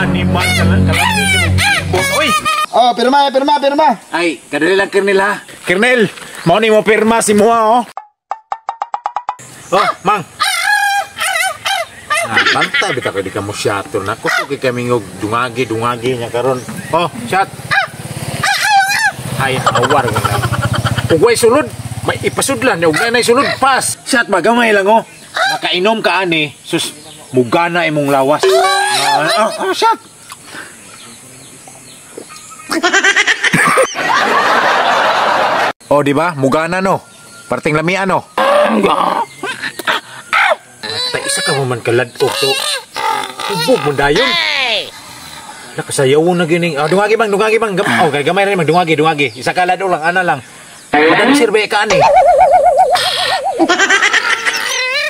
Animal ka lang, kalami mo. Uy! Oh, pirma. Ay, kadali lang, Kernel, ha? Kernel, mau ni mo pirma si Mua, oh. Oh, Mang. Bantay, bita ka di ka mo syato na. Kuso kami ngog dungagi niya karon. Oh, syat. Ay, awar nga lang. Ugay sulod, may ipasudlan. Ugay na sulod, pas. Syat, magamay lang, oh. Nakainom ka, ani. Sus, mugana imong lawas. Syat. Oh, di ba? Mugana, no? Parting lamian, no? Tay, isa ka mo man kaladok, to. Ubog mo dayon. Nakasayaw na gining. Dungagi bang. Okay, gamay rin, dungagi. Isa ka lado lang, ana lang. Madang sirbe ka, ani.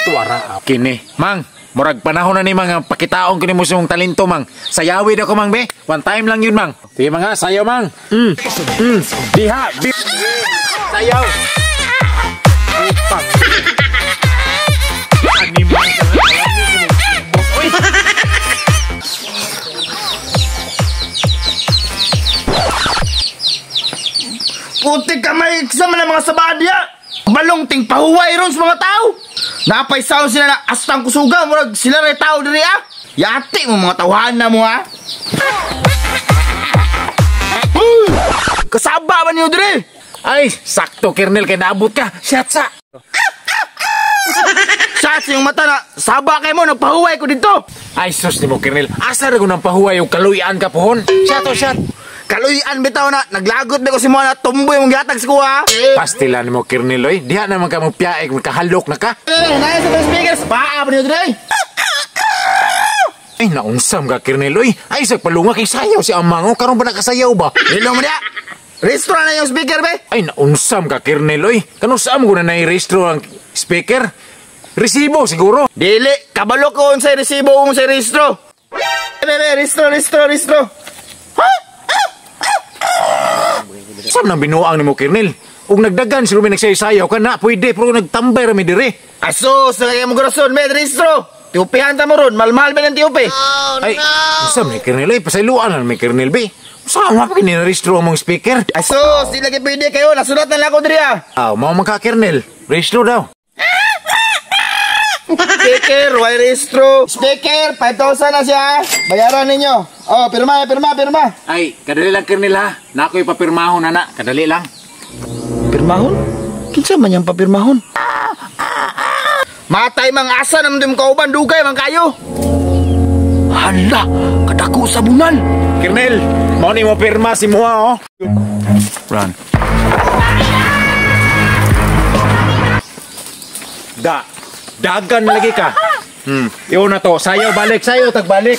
Tuwara, kini. Mang, murag panahon na ni mga pakitaon ko ni mo sa talento, Mang. Sayawid ako, Mang, be. One time lang yun, Mang. Sige, mga, sayaw, Mang. Diha, sayaw. Upang. Animal ka lang. Uy! Putik ka may eksama ng mga sabadya. Balong ting pahuway ron sa mga tao. Napay sound sila na astang kusuga. Murag sila rin tao diri, ah. Yati mo mga tawahan na mo, ha. Kasaba ba niyo diri? Ay, sakto, Kernel, kaya naabot ka. Syatsa. Shots yung mata na saba kay mo, nagpahuway ko dito. Ay, sus ni mo, Kernel. Asa na ko ng pahuway yung kaluyan ka pohon? Syat. Kaluyan bitaw na, naglagot ba ko si mo na tumboy mong gatag sa kuha. Pastilan mo, Kernel, oy. Diha naman ka magpiaik, makahalok na ka. Naya sa mga speakers, paa pa niyo dre. Ay, naunsam ka, Kernel, oy. Ay, sagpalunga kay sayaw si Amango. Karon ba nakasayaw ba? Nilo mo niya. Restro na yung speaker, be. Ay, naunsam ka, Kernel, oy. Kanusam ko na na-restro ang speaker. Resibo, siguro. Dili, kabalo ko unsay resibo, unsay restro. Restro. Saan nang binuang ni mo, Kernel? Kung nagdagan, sila may nagsayaw ka na, pwede, pero nagtambay rami dire. Asus, nalagay mo gurason, be, restro. Tiupihan ta mo ron, malmal ba ng tiupi? Ay, saan may Kernel, ay, pasayluan na may Kernel, be. Saan nga pa kinirestro mong speaker? Asus, di lagi pwede kayo, nasulat na lang ako diri, ah. Mau maka Kernel, restro daw. Speaker, why restro? Speaker, 5,000 na siya. Bayaran ninyo. Oh, pirma. Ay, kadali lang, Kernel, ha. Nako'y papirmahon, anak. Kadali lang. Pirmahon? Kinsa man yung papirmahon? Matay mang asa naman din kauban, dugay mang kayo. Hala, kadako sa bunan. Kernel, mau ni mo pirma si Mua, oh. Run. Dagan lagi ka. Iyon na to. Sayaw, balik. Sayaw, tagbalik.